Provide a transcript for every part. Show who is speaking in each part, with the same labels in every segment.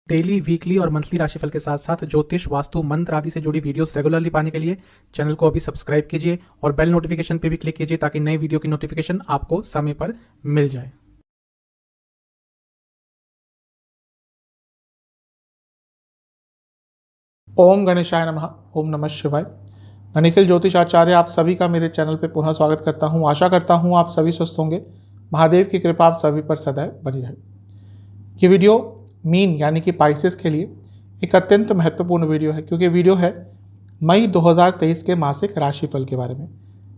Speaker 1: Daily, weekly और monthly राशिफल के साथ साथ ज्योतिष, वास्तु, मंत्र आदि से जुड़ी वीडियोस रेगुलरली पाने के लिए चैनल को अभी सब्सक्राइब कीजिए और बेल नोटिफिकेशन पे भी क्लिक कीजिए ताकि नई वीडियो की नोटिफिकेशन आपको समय पर मिल जाए।
Speaker 2: ओम गणेशाय नमः। ओम नमः शिवाय। मैं निखिल ज्योतिष आचार्य आप सभी का मेरे चैनल पे पुनः स्वागत करता हूँ। आशा करता हूँ आप सभी स्वस्थ होंगे। महादेव की कृपा आप सभी पर सदैव बनी रहे। ये वीडियो मीन यानी कि पाइसेस के लिए एक अत्यंत महत्वपूर्ण वीडियो है, क्योंकि वीडियो है मई 2023 के मासिक राशिफल के बारे में।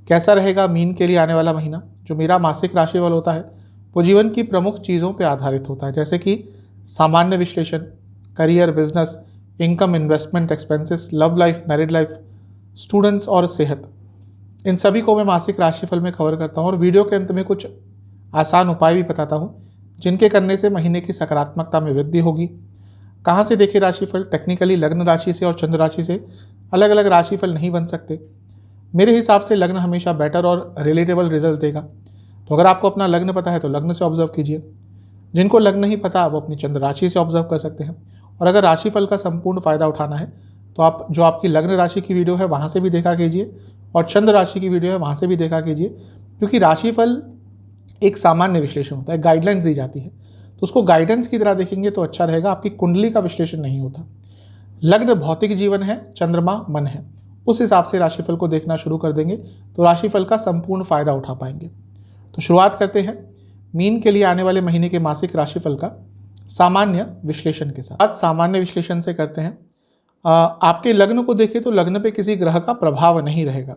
Speaker 2: कैसा रहेगा मीन के लिए आने वाला महीना। जो मेरा मासिक राशिफल होता है वो जीवन की प्रमुख चीज़ों पर आधारित होता है, जैसे कि सामान्य विश्लेषण, career, business, income, investment, expenses, love life, married life, students और सेहत। इन सभी को मैं मासिक राशिफल में कवर करता हूँ और वीडियो के अंत में कुछ आसान उपाय भी बताता हूँ जिनके करने से महीने की सकारात्मकता में वृद्धि होगी। कहाँ से देखें राशिफल? टेक्निकली लग्न राशि से और चंद्र राशि से अलग अलग राशिफल नहीं बन सकते। मेरे हिसाब से लग्न हमेशा बेटर और रिलेटेबल रिजल्ट देगा। तो अगर आपको अपना लग्न पता है तो लग्न से ऑब्जर्व कीजिए। जिनको लग्न नहीं पता वो अपनी चंद्र राशि से ऑब्जर्व कर सकते हैं। और अगर राशिफल का संपूर्ण फायदा उठाना है तो आप जो आपकी लग्न राशि की वीडियो है वहाँ से भी देखा कीजिए और चंद्र राशि की वीडियो है वहाँ से भी देखा कीजिए, क्योंकि राशिफल एक सामान्य विश्लेषण होता है, गाइडलाइंस दी जाती है। तो उसको गाइडेंस की तरह देखेंगे तो अच्छा रहेगा। आपकी कुंडली का विश्लेषण नहीं होता। लग्न भौतिक जीवन है, चंद्रमा मन है। उस हिसाब से राशिफल को देखना शुरू कर देंगे तो राशिफल का संपूर्ण फायदा उठा पाएंगे। तो शुरुआत करते हैं मीन के लिए आने वाले महीने के मासिक राशिफल का सामान्य विश्लेषण के साथ। सामान्य विश्लेषण से करते हैं। आपके लग्न को देखें तो लग्न पे किसी ग्रह का प्रभाव नहीं रहेगा,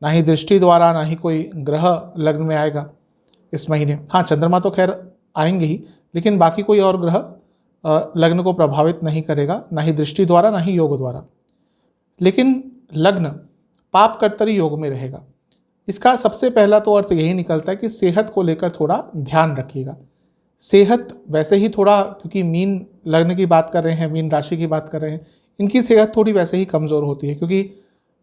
Speaker 2: ना ही दृष्टि द्वारा, ना ही कोई ग्रह लग्न में आएगा इस महीने। हाँ, चंद्रमा तो खैर आएंगे ही, लेकिन बाकी कोई और ग्रह लग्न को प्रभावित नहीं करेगा, ना ही दृष्टि द्वारा, ना ही योग द्वारा। लेकिन लग्न पाप कर्तरी योग में रहेगा। इसका सबसे पहला तो अर्थ यही निकलता है कि सेहत को लेकर थोड़ा ध्यान रखिएगा। सेहत वैसे ही थोड़ा, क्योंकि मीन लग्न की बात कर रहे हैं, मीन राशि की बात कर रहे हैं, इनकी सेहत थोड़ी वैसे ही कमज़ोर होती है, क्योंकि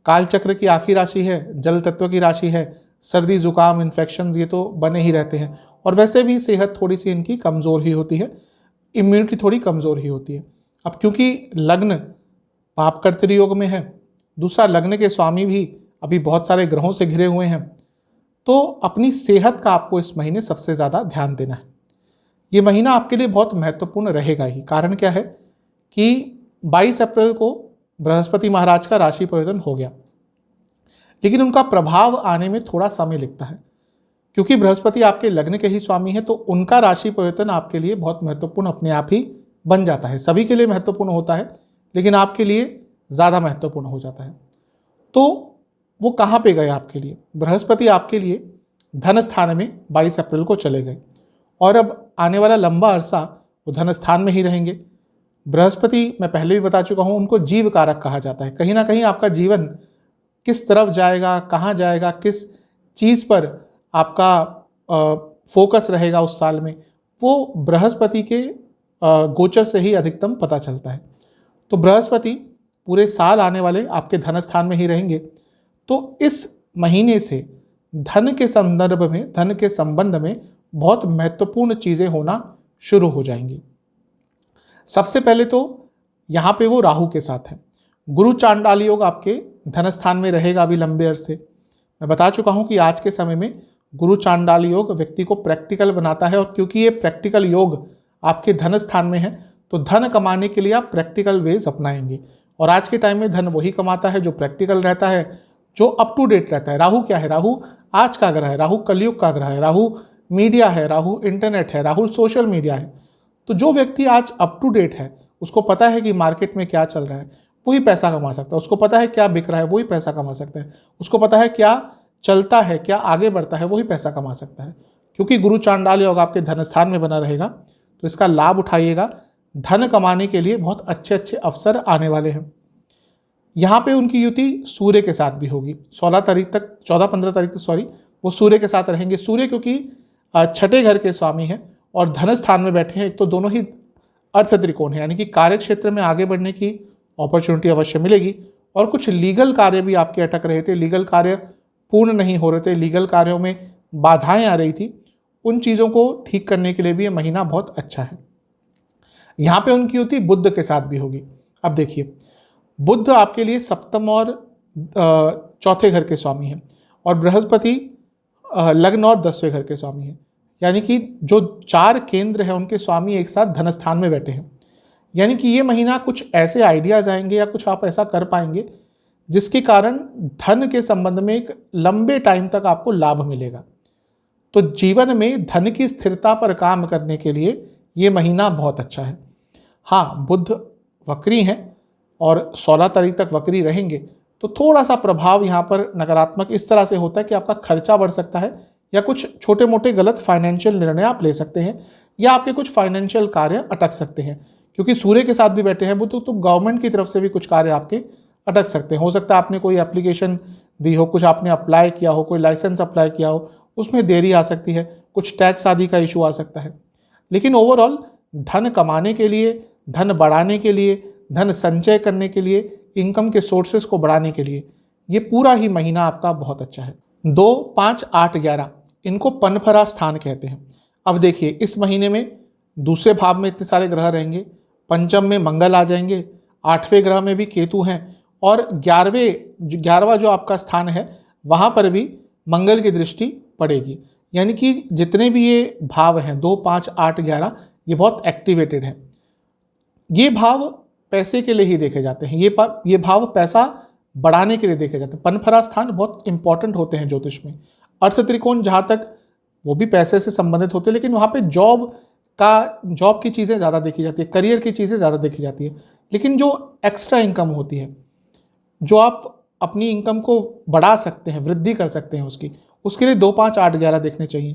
Speaker 2: काल चक्र की आखिरी राशि है, जल तत्व की राशि है। सर्दी, जुकाम, इन्फेक्शन ये तो बने ही रहते हैं और वैसे भी सेहत थोड़ी सी इनकी कमज़ोर ही होती है, इम्यूनिटी थोड़ी कमज़ोर ही होती है। अब क्योंकि लग्न पाप कर्तरी योग में है, दूसरा लग्न के स्वामी भी अभी बहुत सारे ग्रहों से घिरे हुए हैं, तो अपनी सेहत का आपको इस महीने सबसे ज़्यादा ध्यान देना है। ये महीना आपके लिए बहुत महत्वपूर्ण रहेगा ही। कारण क्या है कि 22 अप्रैल को बृहस्पति महाराज का राशि परिवर्तन हो गया, लेकिन उनका प्रभाव आने में थोड़ा समय लगता है, क्योंकि बृहस्पति आपके लग्न के ही स्वामी है। तो उनका राशि परिवर्तन आपके लिए बहुत महत्वपूर्ण अपने आप ही बन जाता है। सभी के लिए महत्वपूर्ण होता है, लेकिन आपके लिए ज़्यादा महत्वपूर्ण हो जाता है। तो वो कहाँ पे गए आपके लिए? बृहस्पति आपके लिए धन स्थान में 22 अप्रैल को चले गए और अब आने वाला लंबा अरसा वो धन स्थान में ही रहेंगे। बृहस्पति, मैं पहले भी बता चुका हूँ, उनको जीव कारक कहा जाता है। कहीं ना कहीं आपका जीवन किस तरफ जाएगा, कहाँ जाएगा, किस चीज़ पर आपका फोकस रहेगा उस साल में, वो बृहस्पति के गोचर से ही अधिकतम पता चलता है। तो बृहस्पति पूरे साल आने वाले आपके धन स्थान में ही रहेंगे। तो इस महीने से धन के संदर्भ में, धन के संबंध में बहुत महत्वपूर्ण चीज़ें होना शुरू हो जाएंगी। सबसे पहले तो यहाँ पे वो राहु के साथ है। गुरु चांडाल योग आपके धन स्थान में रहेगा अभी लंबे अरसे। मैं बता चुका हूँ कि आज के समय में गुरु चांडाल योग व्यक्ति को प्रैक्टिकल बनाता है, और क्योंकि ये प्रैक्टिकल योग आपके धन स्थान में है तो धन कमाने के लिए आप प्रैक्टिकल वेज अपनाएंगे। और आज के टाइम में धन वही कमाता है जो प्रैक्टिकल रहता है, जो अप टू डेट रहता है। राहु क्या है? राहु आज का ग्रह है, राहु कलयुग का ग्रह है, राहु मीडिया है, राहु इंटरनेट है, राहु सोशल मीडिया है। तो जो व्यक्ति आज अप टू डेट है, उसको पता है कि मार्केट में क्या चल रहा है, वही पैसा कमा सकता है। उसको पता है क्या बिक रहा है, वही पैसा कमा सकता है। उसको पता है क्या चलता है, क्या आगे बढ़ता है, वही पैसा कमा सकता है। क्योंकि गुरु चांडाल योग आपके धन स्थान में बना रहेगा, तो इसका लाभ उठाइएगा। धन कमाने के लिए बहुत अच्छे अच्छे अवसर आने वाले हैं। यहाँ पे उनकी युति सूर्य के साथ भी होगी। 14-15 तारीख तक वो सूर्य के साथ रहेंगे। सूर्य क्योंकि छठे घर के स्वामी हैं और धन स्थान में बैठे हैं, एक तो दोनों ही अर्थ त्रिकोण है, यानी कि कार्य क्षेत्र में आगे बढ़ने की अपॉर्चुनिटी अवश्य मिलेगी। और कुछ लीगल कार्य भी आपके अटक रहे थे, लीगल कार्य पूर्ण नहीं हो रहे थे, लीगल कार्यों में बाधाएं आ रही थी, उन चीज़ों को ठीक करने के लिए भी ये महीना बहुत अच्छा है। यहाँ पे उनकी युति बुध के साथ भी होगी। अब देखिए, बुध आपके लिए सप्तम और चौथे घर के स्वामी हैं और बृहस्पति लग्न और 10वें घर के स्वामी हैं। यानी कि जो 4 केंद्र हैं उनके स्वामी एक साथ धन स्थान में बैठे हैं। यानी कि ये महीना कुछ ऐसे आइडियाज़ आएंगे या कुछ आप ऐसा कर पाएंगे जिसके कारण धन के संबंध में एक लंबे टाइम तक आपको लाभ मिलेगा। तो जीवन में धन की स्थिरता पर काम करने के लिए ये महीना बहुत अच्छा है। हाँ, बुध वक्री हैं और 16 तारीख तक वक्री रहेंगे, तो थोड़ा सा प्रभाव यहाँ पर नकारात्मक इस तरह से होता है कि आपका खर्चा बढ़ सकता है या कुछ छोटे मोटे गलत फाइनेंशियल निर्णय आप ले सकते हैं या आपके कुछ फाइनेंशियल कार्य अटक सकते हैं। क्योंकि सूर्य के साथ भी बैठे हैं बुध, तो गवर्नमेंट की तरफ से भी कुछ कार्य आपके अटक सकते हैं। हो सकता है आपने कोई एप्लीकेशन दी हो, कुछ आपने अप्लाई किया हो, कोई लाइसेंस अप्लाई किया हो, उसमें देरी आ सकती है, कुछ टैक्स आदि का इशू आ सकता है। लेकिन ओवरऑल धन कमाने के लिए, धन बढ़ाने के लिए, धन संचय करने के लिए, इनकम के सोर्सेज को बढ़ाने के लिए ये पूरा ही महीना आपका बहुत अच्छा है। 2, 5, 8, 11 इनको पनफरा स्थान कहते हैं। अब देखिए, इस महीने में दूसरे भाव में इतने सारे ग्रह रहेंगे, पंचम में मंगल आ जाएंगे, 8वें ग्रह में भी केतु हैं और 11वां जो आपका स्थान है वहाँ पर भी मंगल की दृष्टि पड़ेगी। यानी कि जितने भी ये भाव हैं 2, 5, 8, 11 ये बहुत एक्टिवेटेड हैं। ये भाव पैसे के लिए ही देखे जाते हैं, ये भाव पैसा बढ़ाने के लिए देखे जाते हैं। पनफरा स्थान बहुत इंपॉर्टेंट होते हैं ज्योतिष में। अर्थ त्रिकोण जहाँ तक वो भी पैसे से संबंधित होते हैं, लेकिन वहाँ पे जॉब की चीज़ें ज़्यादा देखी जाती है, करियर की चीज़ें ज़्यादा देखी जाती है। लेकिन जो एक्स्ट्रा इनकम होती है, जो आप अपनी इनकम को बढ़ा सकते हैं, वृद्धि कर सकते हैं, उसके लिए 2, 5, 8, 11 देखने चाहिए।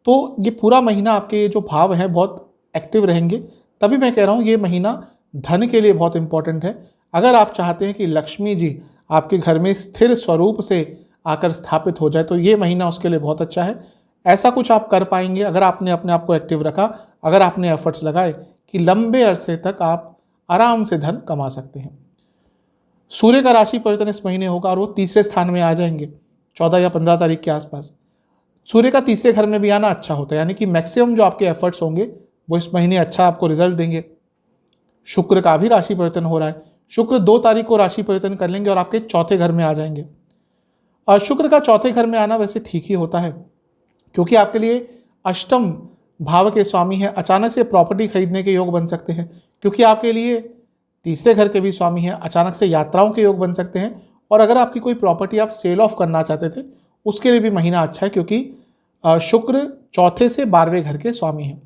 Speaker 2: तो ये पूरा महीना आपके ये जो भाव हैं बहुत एक्टिव रहेंगे। तभी मैं कह रहा हूँ ये महीना धन के लिए बहुत इंपॉर्टेंट है। अगर आप चाहते हैं कि लक्ष्मी जी आपके घर में स्थिर स्वरूप से आकर स्थापित हो जाए तो ये महीना उसके लिए बहुत अच्छा है। ऐसा कुछ आप कर पाएंगे अगर आपने अपने आप को एक्टिव रखा, अगर आपने एफर्ट्स लगाए कि लंबे अरसे तक आप आराम से धन कमा सकते हैं। सूर्य का राशि परिवर्तन इस महीने होगा और वो तीसरे स्थान में आ जाएंगे 14 या 15 तारीख के आसपास। सूर्य का तीसरे घर में भी आना अच्छा होता है, यानी कि मैक्सिमम जो आपके एफर्ट्स होंगे वो इस महीने अच्छा आपको रिजल्ट देंगे। शुक्र का भी राशि परिवर्तन हो रहा है। शुक्र 2 तारीख को राशि परिवर्तन कर लेंगे और आपके चौथे घर में आ जाएंगे। और शुक्र का चौथे घर में आना वैसे ठीक ही होता है, क्योंकि आपके लिए अष्टम भाव के स्वामी हैं। अचानक से प्रॉपर्टी खरीदने के योग बन सकते हैं, क्योंकि आपके लिए तीसरे घर के भी स्वामी हैं। अचानक से यात्राओं के योग बन सकते हैं। और अगर आपकी कोई प्रॉपर्टी आप सेल ऑफ करना चाहते थे उसके लिए भी महीना अच्छा है, क्योंकि शुक्र चौथे से 12वें घर के स्वामी हैं।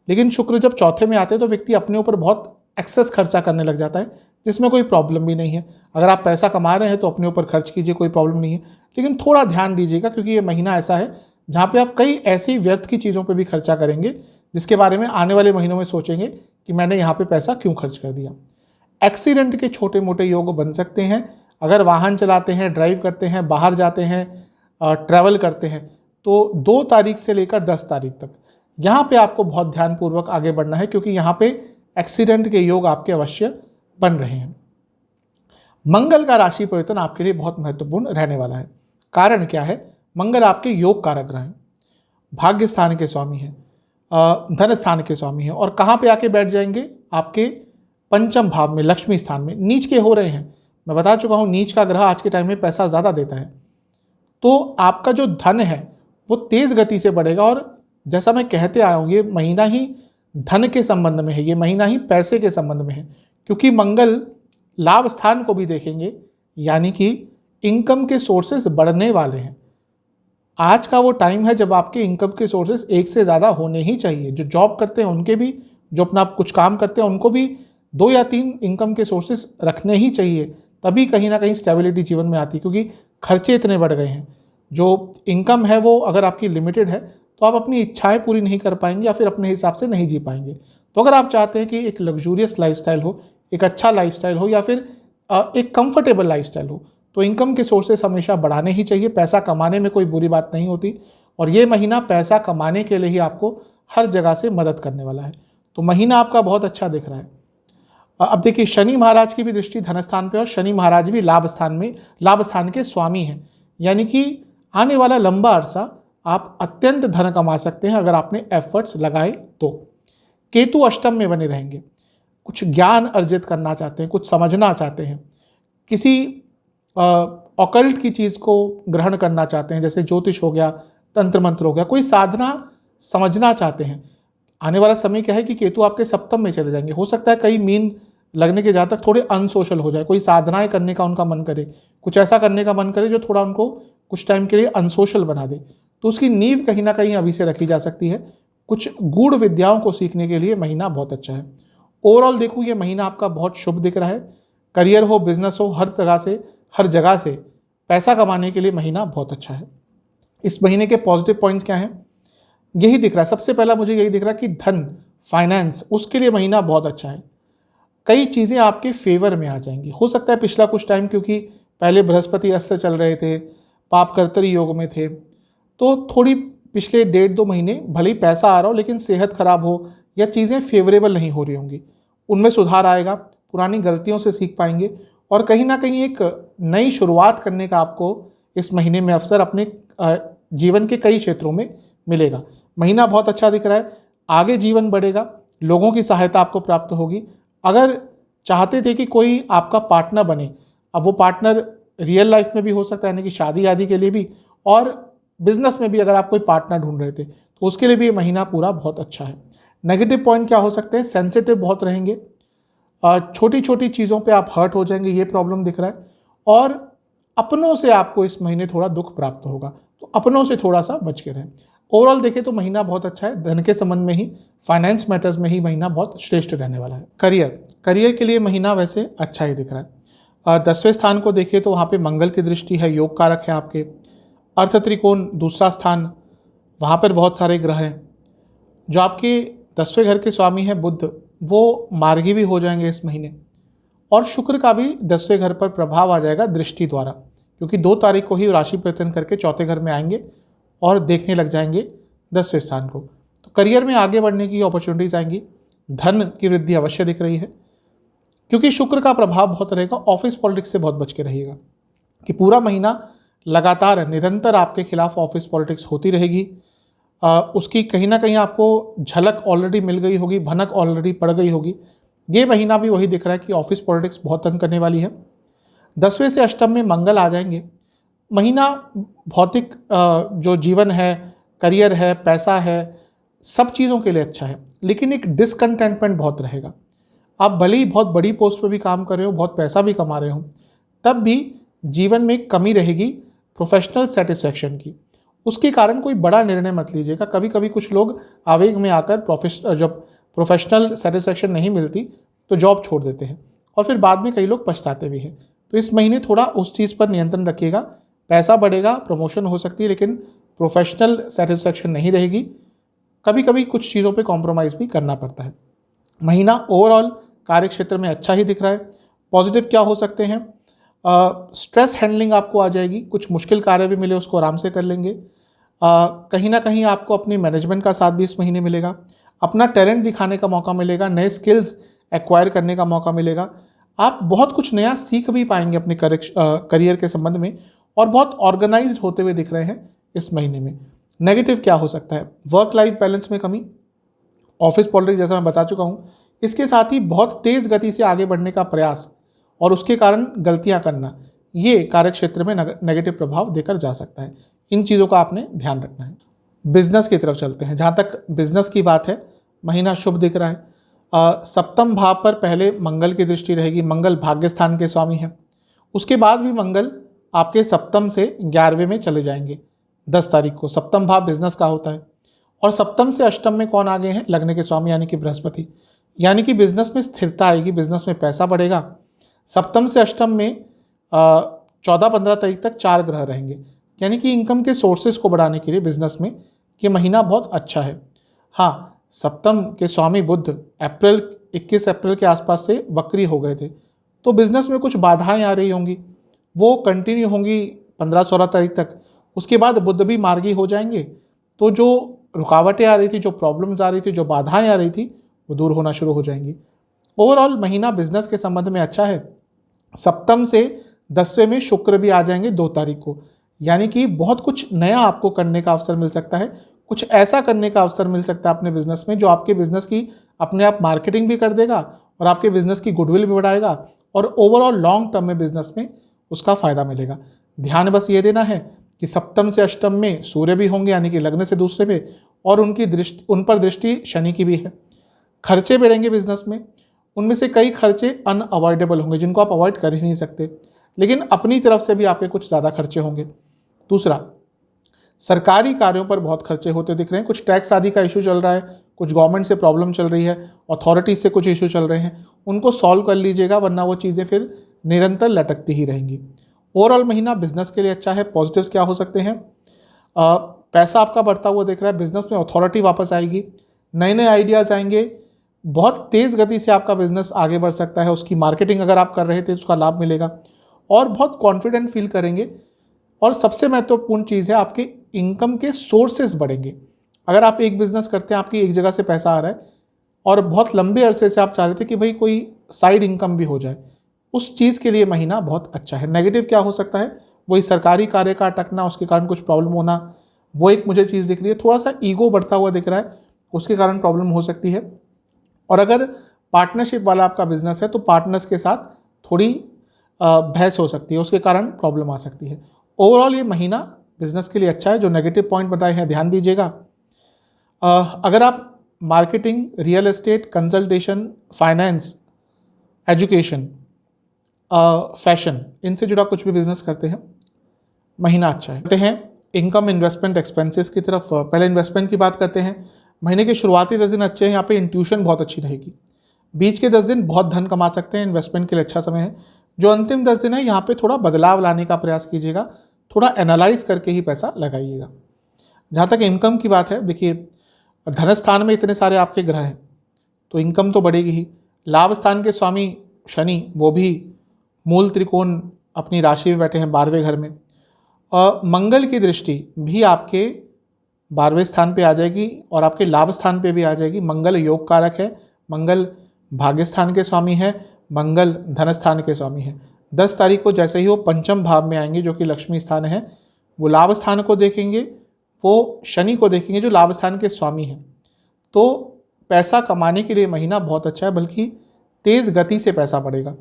Speaker 2: लेकिन शुक्र जब चौथे में आते हैं तो व्यक्ति अपने ऊपर बहुत एक्सेस खर्चा करने लग जाता है, जिसमें कोई प्रॉब्लम भी नहीं है। अगर आप पैसा कमा रहे हैं तो अपने ऊपर खर्च कीजिए, कोई प्रॉब्लम नहीं है। लेकिन थोड़ा ध्यान दीजिएगा, क्योंकि ये महीना ऐसा है जहाँ पे आप कई ऐसी व्यर्थ की चीज़ों पे भी खर्चा करेंगे जिसके बारे में आने वाले महीनों में सोचेंगे कि मैंने यहाँ पे पैसा क्यों खर्च कर दिया। एक्सीडेंट के छोटे मोटे योग बन सकते हैं। अगर वाहन चलाते हैं, ड्राइव करते हैं, बाहर जाते हैं, ट्रैवल करते हैं, तो 2 तारीख से लेकर 10 तारीख तक यहाँ पे आपको बहुत ध्यानपूर्वक आगे बढ़ना है, क्योंकि यहाँ पे एक्सीडेंट के योग आपके अवश्य बन रहे हैं। मंगल का राशि परिवर्तन आपके लिए बहुत महत्वपूर्ण रहने वाला है। कारण क्या है? मंगल आपके योग कारक ग्रह हैं, भाग्य स्थान के स्वामी हैं, धन स्थान के स्वामी हैं। और कहाँ पे आके बैठ जाएंगे? आपके पंचम भाव में, लक्ष्मी स्थान में नीच के हो रहे हैं। मैं बता चुका हूँ, नीच का ग्रह आज के टाइम में पैसा ज़्यादा देता है। तो आपका जो धन है वो तेज़ गति से बढ़ेगा। और जैसा मैं कहते आया हूँ, ये महीना ही धन के संबंध में है, ये महीना ही पैसे के संबंध में है, क्योंकि मंगल लाभ स्थान को भी देखेंगे, यानी कि इनकम के सोर्सेज बढ़ने वाले हैं। आज का वो टाइम है जब आपके इनकम के सोर्सेज एक से ज़्यादा होने ही चाहिए। जो जॉब करते हैं उनके भी, जो अपना कुछ काम करते हैं उनको भी 2 या 3 इनकम के सोर्सेज रखने ही चाहिए। तभी कहीं ना कहीं स्टेबिलिटी जीवन में आती है, क्योंकि खर्चे इतने बढ़ गए हैं। जो इनकम है वो अगर आपकी लिमिटेड है तो आप अपनी इच्छाएं पूरी नहीं कर पाएंगे या फिर अपने हिसाब से नहीं जी पाएंगे। तो अगर आप चाहते हैं कि एक लग्जूरियस लाइफस्टाइल हो, एक अच्छा लाइफस्टाइल हो, या फिर एक कंफर्टेबल लाइफस्टाइल हो, तो इनकम के सोर्सेस हमेशा बढ़ाने ही चाहिए। पैसा कमाने में कोई बुरी बात नहीं होती, और ये महीना पैसा कमाने के लिए ही आपको हर जगह से मदद करने वाला है। तो महीना आपका बहुत अच्छा दिख रहा है। अब देखिए, शनि महाराज की भी दृष्टि धन स्थान पे, और शनि महाराज भी लाभ स्थान में, लाभ स्थान के स्वामी हैं। यानी कि आने वाला लंबा अरसा आप अत्यंत धन कमा सकते हैं अगर आपने एफर्ट्स लगाए तो। केतु अष्टम में बने रहेंगे। कुछ ज्ञान अर्जित करना चाहते हैं, कुछ समझना चाहते हैं, किसी ऑकल्ट की चीज़ को ग्रहण करना चाहते हैं, जैसे ज्योतिष हो गया, तंत्र मंत्र हो गया, कोई साधना समझना चाहते हैं। आने वाला समय क्या है कि केतु आपके सप्तम में चले जाएंगे। हो सकता है कई मीन लगने के जातक थोड़े अनसोशल हो जाए, कोई साधनाएं करने का उनका मन करे, कुछ ऐसा करने का मन करे जो थोड़ा उनको कुछ टाइम के लिए अनसोशल बना दे, तो उसकी नींव कहीं ना कहीं अभी से रखी जा सकती है। कुछ गूढ़ विद्याओं को सीखने के लिए महीना बहुत अच्छा है। ओवरऑल देखूँ ये महीना आपका बहुत शुभ दिख रहा है। करियर हो, बिजनेस हो, हर जगह से पैसा कमाने के लिए महीना बहुत अच्छा है। इस महीने के पॉजिटिव पॉइंट्स क्या हैं, यही दिख रहा है। सबसे पहला मुझे यही दिख रहा है कि धन, फाइनेंस, उसके लिए महीना बहुत अच्छा है। कई चीज़ें आपके फेवर में आ जाएंगी। हो सकता है पिछला कुछ टाइम, क्योंकि पहले बृहस्पति अस्त चल रहे थे, पाप कर्तरी योग में थे, तो थोड़ी पिछले 1.5-2 महीने भले ही पैसा आ रहा हो लेकिन सेहत खराब हो या चीज़ें फेवरेबल नहीं हो रही होंगी, उनमें सुधार आएगा। पुरानी गलतियों से सीख पाएंगे और कहीं ना कहीं एक नई शुरुआत करने का आपको इस महीने में अवसर अपने जीवन के कई क्षेत्रों में मिलेगा। महीना बहुत अच्छा दिख रहा है। आगे जीवन बढ़ेगा, लोगों की सहायता आपको प्राप्त होगी। अगर चाहते थे कि कोई आपका पार्टनर बने, अब वो पार्टनर रियल लाइफ में भी हो सकता है, यानी कि शादी आदि के लिए भी, और बिजनेस में भी अगर आप कोई पार्टनर ढूंढ रहे थे तो उसके लिए भी ये महीना पूरा बहुत अच्छा है। नेगेटिव पॉइंट क्या हो सकते हैं, सेंसिटिव बहुत रहेंगे, छोटी छोटी चीज़ों पे आप हर्ट हो जाएंगे, ये प्रॉब्लम दिख रहा है। और अपनों से आपको इस महीने थोड़ा दुख प्राप्त होगा, तो अपनों से थोड़ा सा बच के रहें। ओवरऑल देखें तो महीना बहुत अच्छा है। धन के संबंध में ही, फाइनेंस मैटर्स में ही महीना बहुत श्रेष्ठ रहने वाला है। करियर के लिए महीना वैसे अच्छा ही दिख रहा है। 10वें स्थान को देखिए तो वहाँ पे मंगल की दृष्टि है, योग कारक है आपके। अर्थ त्रिकोण दूसरा स्थान, वहाँ पर बहुत सारे ग्रह हैं। जो आपके 10वें घर के स्वामी हैं बुध, वो मार्गी भी हो जाएंगे इस महीने। और शुक्र का भी 10वें घर पर प्रभाव आ जाएगा दृष्टि द्वारा, क्योंकि 2 तारीख को ही राशि परिवर्तन करके 4थे घर में आएंगे और देखने लग जाएंगे 10वें स्थान को। तो करियर में आगे बढ़ने की अपॉर्चुनिटीज आएंगी। धन की वृद्धि अवश्य दिख रही है, क्योंकि शुक्र का प्रभाव बहुत रहेगा। ऑफिस पॉलिटिक्स से बहुत बच के रहिएगा कि पूरा महीना लगातार निरंतर आपके खिलाफ ऑफिस पॉलिटिक्स होती रहेगी। उसकी कहीं ना कहीं आपको झलक ऑलरेडी मिल गई होगी, भनक ऑलरेडी पड़ गई होगी। ये महीना भी वही दिख रहा है कि ऑफिस पॉलिटिक्स बहुत तंग करने वाली है। 10वें से अष्टम में मंगल आ जाएंगे। महीना भौतिक जो जीवन है, करियर है, पैसा है, सब चीज़ों के लिए अच्छा है, लेकिन एक डिसकंटेंटमेंट बहुत रहेगा। आप भले ही बहुत बड़ी पोस्ट पे भी काम कर रहे हो, बहुत पैसा भी कमा रहे हो, तब भी जीवन में कमी रहेगी प्रोफेशनल सेटिस्फैक्शन की। उसके कारण कोई बड़ा निर्णय मत लीजिएगा। कभी कभी कुछ लोग आवेग में आकर जब प्रोफेशनल सेटिस्फैक्शन नहीं मिलती तो जॉब छोड़ देते हैं, और फिर बाद में कई लोग पछताते भी हैं। तो इस महीने थोड़ा उस चीज़ पर नियंत्रण रखिएगा। पैसा बढ़ेगा, प्रमोशन हो सकती है, लेकिन प्रोफेशनल सेटिस्फैक्शन नहीं रहेगी। कभी कभी कुछ चीज़ों पे कॉम्प्रोमाइज़ भी करना पड़ता है। महीना ओवरऑल कार्य क्षेत्र में अच्छा ही दिख रहा है। पॉजिटिव क्या हो सकते हैं, स्ट्रेस हैंडलिंग आपको आ जाएगी। कुछ मुश्किल कार्य भी मिले उसको आराम से कर लेंगे। कहीं ना कहीं आपको अपनी मैनेजमेंट का साथ भी इस महीने मिलेगा। अपना टैलेंट दिखाने का मौका मिलेगा, नए स्किल्स एक्वायर करने का मौका मिलेगा। आप बहुत कुछ नया सीख भी पाएंगे अपने करियर के संबंध में, और बहुत ऑर्गेनाइज्ड होते हुए दिख रहे हैं इस महीने में। नेगेटिव क्या हो सकता है, वर्क लाइफ बैलेंस में कमी, ऑफिस पॉलिटिक्स जैसा मैं बता चुका हूँ। इसके साथ ही बहुत तेज़ गति से आगे बढ़ने का प्रयास और उसके कारण गलतियाँ करना, ये कार्य क्षेत्र में नेगेटिव प्रभाव देकर जा सकता है। इन चीज़ों का आपने ध्यान रखना है। बिजनेस की तरफ चलते हैं। जहाँ तक बिजनेस की बात है, महीना शुभ दिख रहा है। सप्तम भाव पर पहले मंगल की दृष्टि रहेगी। मंगल भाग्य स्थान के स्वामी हैं। उसके बाद भी मंगल आपके सप्तम से 11वें में चले जाएंगे 10 तारीख को। सप्तम भाव बिजनेस का होता है, और सप्तम से अष्टम में कौन आ गए हैं, लगने के स्वामी यानी कि बृहस्पति। यानी कि बिजनेस में स्थिरता आएगी, बिजनेस में पैसा बढ़ेगा। सप्तम से अष्टम में 14-15 तारीख तक 4 ग्रह रहेंगे, यानी कि इनकम के सोर्सेज को बढ़ाने के लिए बिजनेस में ये महीना बहुत अच्छा है। हाँ, सप्तम के स्वामी बुध 21 अप्रैल के आसपास से वक्री हो गए थे, तो बिजनेस में कुछ बाधाएं आ रही होंगी, वो कंटिन्यू होंगी 15-16 तारीख तक। उसके बाद बुध भी मार्गी हो जाएंगे, तो जो रुकावटें आ रही थी, जो प्रॉब्लम्स आ रही थी, जो बाधाएं आ रही थी, वो दूर होना शुरू हो जाएंगी। ओवरऑल महीना बिजनेस के संबंध में अच्छा है। सप्तम से 10वें में शुक्र भी आ जाएंगे 2 तारीख को, यानी कि बहुत कुछ नया आपको करने का अवसर मिल सकता है। कुछ ऐसा करने का अवसर मिल सकता है अपने बिजनेस में जो आपके बिजनेस की अपने आप मार्केटिंग भी कर देगा और आपके बिजनेस की गुडविल भी बढ़ाएगा और ओवरऑल लॉन्ग टर्म में बिजनेस में उसका फायदा मिलेगा। ध्यान बस ये देना है कि सप्तम से अष्टम में सूर्य भी होंगे, यानी कि लग्न से दूसरे पे, और उन पर दृष्टि शनि की भी है। खर्चे बढ़ेंगे बिजनेस में, उनमें से कई खर्चे अनअवॉइडेबल होंगे जिनको आप अवॉइड कर ही नहीं सकते, लेकिन अपनी तरफ से भी आपके कुछ ज़्यादा खर्चे होंगे। दूसरा, सरकारी कार्यों पर बहुत खर्चे होते दिख रहे हैं। कुछ टैक्स आदि का इशू चल रहा है, कुछ गवर्नमेंट से प्रॉब्लम चल रही है, अथॉरिटीज से कुछ इशू चल रहे हैं, उनको सॉल्व कर लीजिएगा, वरना वो चीज़ें फिर निरंतर लटकती ही रहेंगी। ओवरऑल महीना बिजनेस के लिए अच्छा है। पॉजिटिव्स क्या हो सकते हैं? पैसा आपका बढ़ता हुआ दिख रहा है, बिजनेस में अथॉरिटी वापस आएगी, नए नए आइडियाज़ आएंगे, बहुत तेज़ गति से आपका बिजनेस आगे बढ़ सकता है। उसकी मार्केटिंग अगर आप कर रहे थे तो उसका लाभ मिलेगा और बहुत कॉन्फिडेंट फील करेंगे। और सबसे महत्वपूर्ण चीज़ है, आपके इनकम के सोर्सेज बढ़ेंगे। अगर आप एक बिजनेस करते हैं, आपकी एक जगह से पैसा आ रहा है और बहुत लंबे अरसे से आप चाह रहे थे कि भाई कोई साइड इनकम भी हो जाए, उस चीज़ के लिए महीना बहुत अच्छा है। नेगेटिव क्या हो सकता है? वही सरकारी कार्य का अटकना, उसके कारण कुछ प्रॉब्लम होना, वो एक मुझे चीज़ दिख रही है। थोड़ा सा ईगो बढ़ता हुआ दिख रहा है, उसके कारण प्रॉब्लम हो सकती है। और अगर पार्टनरशिप वाला आपका बिजनेस है तो पार्टनर्स के साथ थोड़ी बहस हो सकती है, उसके कारण प्रॉब्लम आ सकती है। ओवरऑल ये महीना बिजनेस के लिए अच्छा है। जो नेगेटिव पॉइंट बताए हैं ध्यान दीजिएगा। अगर आप marketing, real estate, consultation, finance, education, fashion, इनसे जुड़ा कुछ भी बिजनेस करते हैं, महीना अच्छा है। करते हैं इनकम, इन्वेस्टमेंट, एक्सपेंसेस की तरफ। पहले इन्वेस्टमेंट की बात करते हैं। महीने के शुरुआती 10 दिन अच्छे हैं, यहाँ पे इंट्यूशन बहुत अच्छी रहेगी। बीच के 10 दिन बहुत धन कमा सकते हैं, इन्वेस्टमेंट के लिए अच्छा समय है। जो अंतिम 10 दिन है, यहाँ पे थोड़ा बदलाव लाने का प्रयास कीजिएगा, थोड़ा एनालाइज करके ही पैसा लगाइएगा। जहाँ तक इनकम की बात है, देखिए धन स्थान में इतने सारे आपके ग्रह हैं तो इनकम तो बढ़ेगी ही। लाभ स्थान के स्वामी शनि, वो भी मूल त्रिकोण अपनी राशि में बैठे हैं 12वें घर में। मंगल की दृष्टि भी आपके 12वें स्थान पे आ जाएगी और आपके लाभ स्थान पे भी आ जाएगी। मंगल योग कारक है, मंगल भाग्य स्थान के स्वामी है, मंगल धन स्थान के स्वामी है। 10 तारीख को जैसे ही वो पंचम भाव में आएंगे जो कि लक्ष्मी स्थान है, वो लाभ स्थान को देखेंगे, वो शनि को देखेंगे जो लाभ स्थान के स्वामी हैं। तो पैसा कमाने के लिए महीना बहुत अच्छा है, बल्कि तेज़ गति से पैसा बढ़ेगा।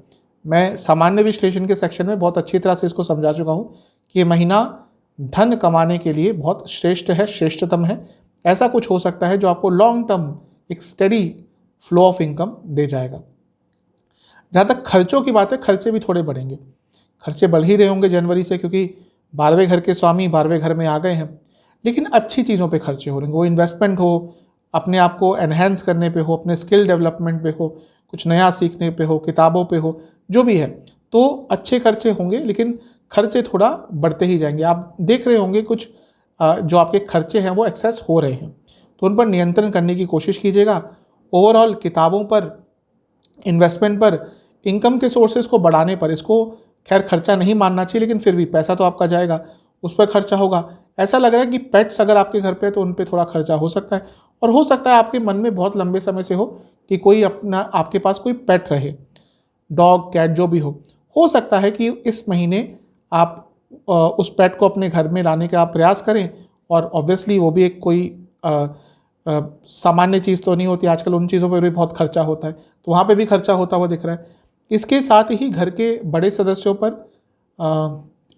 Speaker 2: मैं सामान्य विश्लेषण के सेक्शन में बहुत अच्छी तरह से इसको समझा चुका हूँ कि ये महीना धन कमाने के लिए बहुत श्रेष्ठ है, श्रेष्ठतम है। ऐसा कुछ हो सकता है जो आपको लॉन्ग टर्म एक स्टडी फ्लो ऑफ इनकम दे जाएगा। जहाँ तक खर्चों की बात है, खर्चे भी थोड़े बढ़ेंगे। खर्चे बढ़ ही रहे होंगे जनवरी से, क्योंकि 12वें घर के स्वामी 12वें घर में आ गए हैं, लेकिन अच्छी चीज़ों पे खर्चे हो रहे हैं। वो इन्वेस्टमेंट हो, अपने आप को एनहेंस करने पे हो, अपने स्किल डेवलपमेंट पे हो, कुछ नया सीखने पे हो, किताबों पे हो, जो भी है, तो अच्छे खर्चे होंगे, लेकिन खर्चे थोड़ा बढ़ते ही जाएंगे। आप देख रहे होंगे कुछ जो आपके खर्चे हैं वो एक्सेस हो रहे हैं, तो उन पर नियंत्रण करने की कोशिश कीजिएगा। ओवरऑल किताबों पर, इन्वेस्टमेंट पर, इनकम के सोर्सेज को बढ़ाने पर, इसको खैर खर्चा नहीं मानना चाहिए, लेकिन फिर भी पैसा तो आपका जाएगा, उस पर खर्चा होगा। ऐसा लग रहा है कि पेट्स अगर आपके घर पे तो उन पे थोड़ा खर्चा हो सकता है, और हो सकता है आपके मन में बहुत लंबे समय से हो कि कोई अपना आपके पास कोई पेट रहे, डॉग, कैट, जो भी हो सकता है कि इस महीने आप उस पेट को अपने घर में लाने का प्रयास करें। और ऑब्वियसली वो भी एक कोई सामान्य चीज़ तो नहीं होती, आजकल उन चीज़ों पर भी बहुत खर्चा होता है, तो वहाँ पे भी खर्चा होता हुआ दिख रहा है। इसके साथ ही घर के बड़े सदस्यों पर,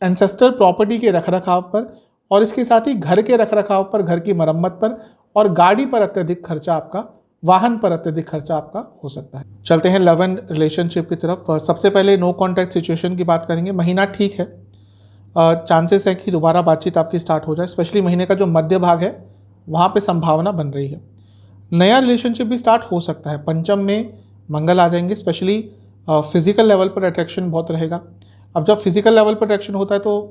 Speaker 2: एंसेस्टर प्रॉपर्टी के रखरखाव पर, और इसके साथ ही घर के रखरखाव पर, घर की मरम्मत पर, और गाड़ी पर अत्यधिक खर्चा आपका, वाहन पर अत्यधिक खर्चा आपका हो सकता है। चलते हैं लव एंड रिलेशनशिप की तरफ। सबसे पहले नो कॉन्टैक्ट सिचुएशन की बात करेंगे। महीना ठीक है, चांसेस है कि दोबारा बातचीत आपकी स्टार्ट हो जाए। स्पेशली महीने का जो मध्य भाग है वहाँ पे संभावना बन रही है। नया रिलेशनशिप भी स्टार्ट हो सकता है। पंचम में मंगल आ जाएंगे। स्पेशली फिजिकल लेवल पर अट्रैक्शन बहुत रहेगा। अब जब फिजिकल लेवल पर अट्रैक्शन होता है तो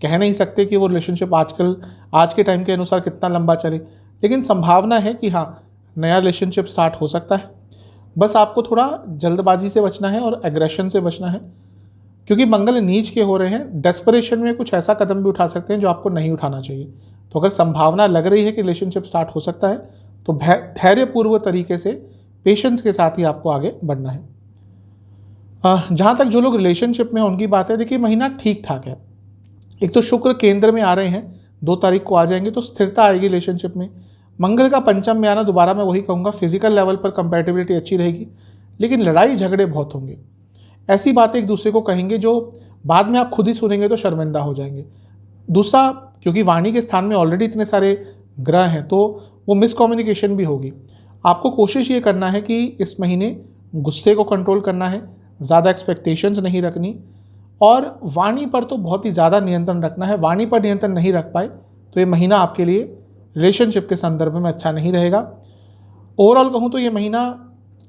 Speaker 2: कह नहीं सकते कि वो रिलेशनशिप आज के टाइम के अनुसार कितना लंबा चले, लेकिन संभावना है कि हाँ, नया रिलेशनशिप स्टार्ट हो सकता है। बस आपको थोड़ा जल्दबाजी से बचना है और एग्रेशन से बचना है, क्योंकि मंगल नीच के हो रहे हैं। डेस्परेशन में कुछ ऐसा कदम भी उठा सकते हैं जो आपको नहीं उठाना चाहिए। तो अगर संभावना लग रही है कि रिलेशनशिप स्टार्ट हो सकता है तो धैर्यपूर्वक तरीके से, पेशेंस के साथ ही आपको आगे बढ़ना है। जहाँ तक जो लोग रिलेशनशिप में हैं उनकी बात है, देखिए महीना ठीक ठाक है। एक तो शुक्र केंद्र में आ रहे हैं, 2 तारीख को आ जाएंगे, तो स्थिरता आएगी रिलेशनशिप में। मंगल का पंचम में आना, दोबारा मैं वही कहूँगा, फिजिकल लेवल पर कंपैटिबिलिटी अच्छी रहेगी, लेकिन लड़ाई झगड़े बहुत होंगे। ऐसी बातें एक दूसरे को कहेंगे जो बाद में आप खुद ही सुनेंगे तो शर्मिंदा हो जाएंगे। दूसरा, क्योंकि वाणी के स्थान में ऑलरेडी इतने सारे ग्रह हैं तो वो मिसकम्युनिकेशन भी होगी। आपको कोशिश ये करना है कि इस महीने गुस्से को कंट्रोल करना है, ज़्यादा एक्सपेक्टेशंस नहीं रखनी, और वाणी पर तो बहुत ही ज़्यादा नियंत्रण रखना है। वाणी पर नियंत्रण नहीं रख पाए तो ये महीना आपके लिए रिलेशनशिप के संदर्भ में अच्छा नहीं रहेगा। ओवरऑल कहूँ तो ये महीना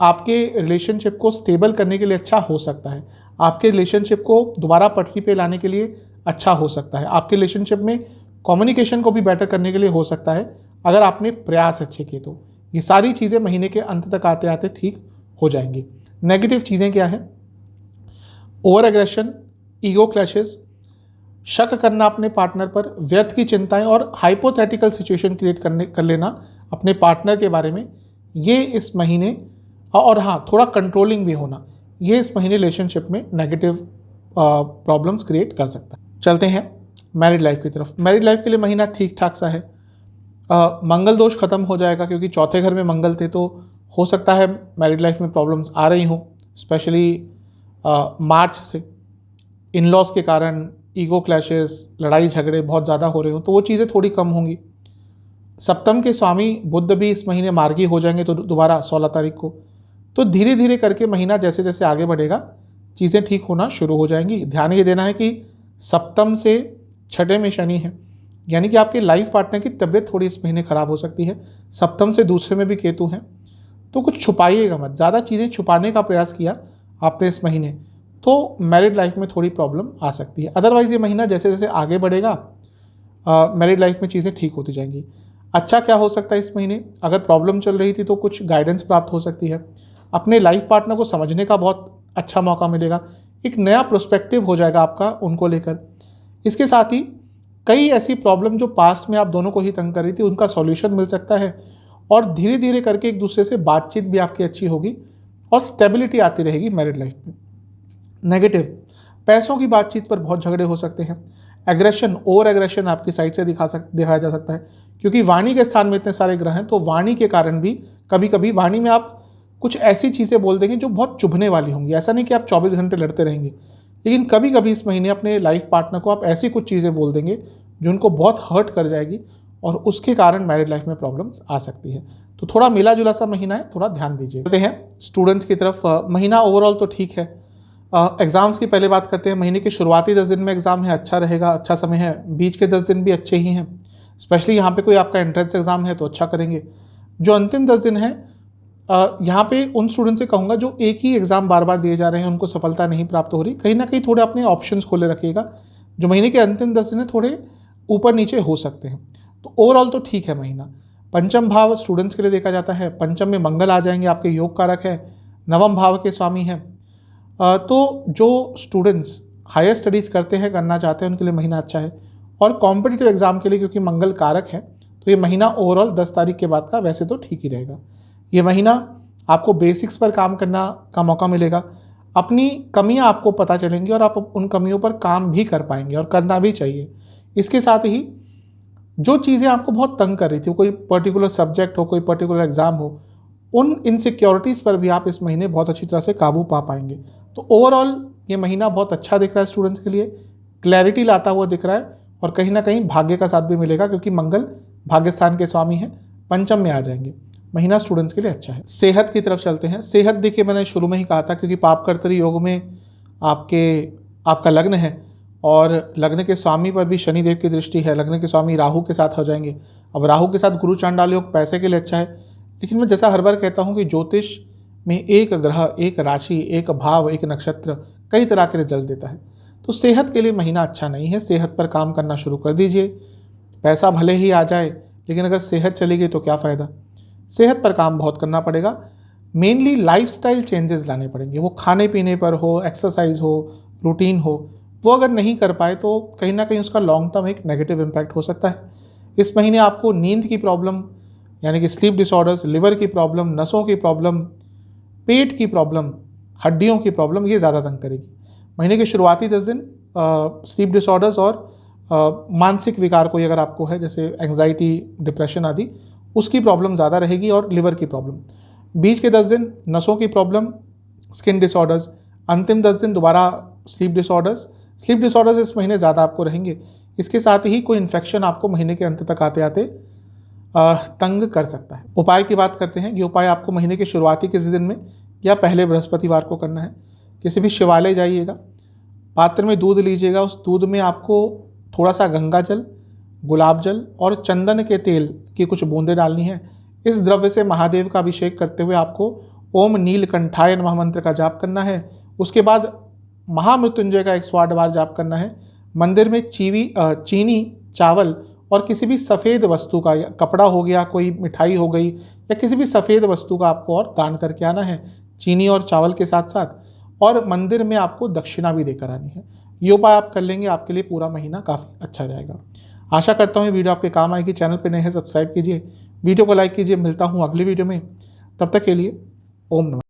Speaker 2: आपके रिलेशनशिप को स्टेबल करने के लिए अच्छा हो सकता है, आपके रिलेशनशिप को दोबारा पटरी पे लाने के लिए अच्छा हो सकता है, आपके रिलेशनशिप में कम्युनिकेशन को भी बेटर करने के लिए हो सकता है अगर आपने प्रयास अच्छे किए तो। ये सारी चीज़ें महीने के अंत तक आते आते ठीक हो जाएंगी। नेगेटिव चीज़ें क्या है? ओवर एग्रेशन, ईगो क्लैशेस, शक करना अपने पार्टनर पर, व्यर्थ की चिंताएं और हाइपोथेटिकल सिचुएशन क्रिएट कर लेना अपने पार्टनर के बारे में, ये इस महीने, और हाँ थोड़ा कंट्रोलिंग भी होना, ये इस महीने रिलेशनशिप में नेगेटिव प्रॉब्लम्स क्रिएट कर सकता है। चलते हैं मैरिड लाइफ की तरफ। मैरिड लाइफ के लिए महीना ठीक ठाक सा है। मंगल दोष खत्म हो जाएगा क्योंकि चौथे घर में मंगल थे, तो हो सकता है मैरिड लाइफ में प्रॉब्लम्स आ रही हों, स्पेशली मार्च से इन लॉज के कारण ईगो क्लैशेस, लड़ाई झगड़े बहुत ज़्यादा हो रहे हो, तो वो चीज़ें थोड़ी कम होंगी। सप्तम के स्वामी बुध भी इस महीने मार्गी हो जाएंगे तो दोबारा 16 तारीख को, तो धीरे धीरे करके महीना जैसे जैसे आगे बढ़ेगा चीज़ें ठीक होना शुरू हो जाएंगी। ध्यान ये देना है कि सप्तम से छठे में शनि है, यानी कि आपके लाइफ पार्टनर की तबीयत थोड़ी इस महीने ख़राब हो सकती है। सप्तम से दूसरे में भी केतु हैं, तो कुछ छुपाइएगा मत, ज़्यादा चीज़ें छुपाने का प्रयास किया आपने इस महीने तो मैरिड लाइफ में थोड़ी प्रॉब्लम आ सकती है। अदरवाइज़ ये महीना जैसे जैसे आगे बढ़ेगा मैरिड लाइफ में चीज़ें ठीक होती जाएंगी। अच्छा क्या हो सकता है इस महीने? अगर प्रॉब्लम चल रही थी तो कुछ गाइडेंस प्राप्त हो सकती है, अपने लाइफ पार्टनर को समझने का बहुत अच्छा मौका मिलेगा, एक नया प्रोस्पेक्टिव हो जाएगा आपका उनको लेकर। इसके साथ ही कई ऐसी प्रॉब्लम जो पास्ट में आप दोनों को ही तंग कर रही थी उनका सॉल्यूशन मिल सकता है, और धीरे धीरे करके एक दूसरे से बातचीत भी आपकी अच्छी होगी और स्टेबिलिटी आती रहेगी मैरिड लाइफ में। नेगेटिव, पैसों की बातचीत पर बहुत झगड़े हो सकते हैं। एग्रेशन, ओवर एग्रेशन आपकी साइड से दिखाया जा सकता है, क्योंकि वाणी के स्थान में इतने सारे ग्रह हैं, तो वाणी के कारण भी कभी कभी वाणी में आप कुछ ऐसी चीज़ें बोल देंगे जो बहुत चुभने वाली होंगी। ऐसा नहीं कि आप 24 घंटे लड़ते रहेंगे, लेकिन कभी कभी इस महीने अपने लाइफ पार्टनर को आप ऐसी कुछ चीज़ें बोल देंगे जो उनको बहुत हर्ट कर जाएगी, और उसके कारण मैरिड लाइफ में प्रॉब्लम्स आ सकती है। तो थोड़ा मिला जुला सा महीना है, थोड़ा ध्यान दीजिए। चलते हैं स्टूडेंट्स की तरफ। महीना ओवरऑल तो ठीक है। एग्ज़ाम्स की पहले बात करते हैं। महीने के शुरुआती 10 दिन में एग्ज़ाम है, अच्छा रहेगा, अच्छा समय है। बीच के 10 दिन भी अच्छे ही हैं, स्पेशली यहाँ पे कोई आपका एंट्रेंस एग्ज़ाम है तो अच्छा करेंगे। जो अंतिम 10 दिन है यहाँ पे उन स्टूडेंट से कहूँगा जो एक ही एग्ज़ाम बार बार दिए जा रहे हैं, उनको सफलता नहीं प्राप्त हो रही, कहीं ना कहीं थोड़े अपने ऑप्शंस खोले रखिएगा। जो महीने के अंतिम 10 दिन है थोड़े ऊपर नीचे हो सकते हैं, तो ओवरऑल तो ठीक है महीना। पंचम भाव स्टूडेंट्स के लिए देखा जाता है, पंचम में मंगल आ जाएंगे, आपके योग कारक है, नवम भाव के स्वामी हैं। तो जो स्टूडेंट्स हायर स्टडीज़ करते हैं, करना चाहते हैं, उनके लिए महीना अच्छा है। और कॉम्पिटिटिव एग्ज़ाम के लिए क्योंकि मंगल कारक है, तो ये महीना ओवरऑल 10 तारीख के बाद का वैसे तो ठीक ही रहेगा। ये महीना आपको बेसिक्स पर काम करना का मौका मिलेगा, अपनी कमियां आपको पता चलेंगी और आप उन कमियों पर काम भी कर पाएंगे, और करना भी चाहिए। इसके साथ ही जो चीज़ें आपको बहुत तंग कर रही थी, कोई पर्टिकुलर सब्जेक्ट हो, कोई पर्टिकुलर एग्ज़ाम हो, उन इनसिक्योरिटीज़ पर भी आप इस महीने बहुत अच्छी तरह से काबू पा पाएंगे। तो ओवरऑल ये महीना बहुत अच्छा दिख रहा है स्टूडेंट्स के लिए, क्लैरिटी लाता हुआ दिख रहा है, और कहीं ना कहीं भाग्य का साथ भी मिलेगा क्योंकि मंगल भाग्यस्थान के स्वामी हैं, पंचम में आ जाएंगे। महीना स्टूडेंट्स के लिए अच्छा है। सेहत की तरफ चलते हैं। सेहत देखिए, मैंने शुरू में ही कहा था, क्योंकि पापकर्तरी योग में आपका लग्न है, और लग्न के स्वामी पर भी शनिदेव की दृष्टि है, लग्न के स्वामी राहु के साथ हो जाएंगे। अब राहु के साथ गुरु चांडाल योग पैसे के लिए अच्छा है, लेकिन मैं जैसा हर बार कहता हूँ कि ज्योतिष में एक ग्रह, एक राशि, एक भाव, एक नक्षत्र कई तरह के रिजल्ट देता है। तो सेहत के लिए महीना अच्छा नहीं है, सेहत पर काम करना शुरू कर दीजिए। पैसा भले ही आ जाए, लेकिन अगर सेहत चली गई तो क्या फ़ायदा। सेहत पर काम बहुत करना पड़ेगा, मेनली लाइफस्टाइल चेंजेस लाने पड़ेंगे, वो खाने पीने पर हो, एक्सरसाइज हो, रूटीन हो। वो अगर नहीं कर पाए तो कहीं ना कहीं उसका लॉन्ग टर्म एक नेगेटिव इम्पैक्ट हो सकता है। इस महीने आपको नींद की प्रॉब्लम, यानी कि स्लीप डिसऑर्डर्स, लिवर की प्रॉब्लम, नसों की प्रॉब्लम, पेट की प्रॉब्लम, हड्डियों की प्रॉब्लम, ये ज़्यादा तंग करेगी। महीने के शुरुआती 10 दिन स्लीप डिसऑर्डर्स और मानसिक विकार कोई अगर आपको है, जैसे एंग्जाइटी, डिप्रेशन आदि, उसकी प्रॉब्लम ज़्यादा रहेगी, और लिवर की प्रॉब्लम। बीच के 10 दिन नसों की प्रॉब्लम, स्किन डिसऑर्डर्स, अंतिम 10 दिन दोबारा स्लीप डिसऑर्डर्स इस महीने ज़्यादा आपको रहेंगे। इसके साथ ही कोई इन्फेक्शन आपको महीने के अंत तक आते आते तंग कर सकता है। उपाय की बात करते हैं। ये उपाय आपको महीने के शुरुआती किसी दिन में या पहले बृहस्पतिवार को करना है। किसी भी शिवालय जाइएगा, पात्र में दूध लीजिएगा, उस दूध में आपको थोड़ा सा गंगा जल, गुलाब जल और चंदन के तेल की कुछ बूंदें डालनी है। इस द्रव्य से महादेव का अभिषेक करते हुए आपको ओम नीलकंठाय नमः मंत्र का जाप करना है। उसके बाद महामृत्युंजय का 108 बार जाप करना है। मंदिर में चीनी, चावल और किसी भी सफ़ेद वस्तु का, या कपड़ा हो गया, कोई मिठाई हो गई, या किसी भी सफ़ेद वस्तु का आपको और दान करके आना है, चीनी और चावल के साथ साथ। और मंदिर में आपको दक्षिणा भी देकर आनी है। ये उपाय आप कर लेंगे, आपके लिए पूरा महीना काफ़ी अच्छा जाएगा। आशा करता हूँ ये वीडियो आपके काम आएगी। चैनल पर नए हैं, सब्सक्राइब कीजिए, वीडियो को लाइक कीजिए। मिलता हूँ अगली वीडियो में, तब तक के लिए ओम नमः।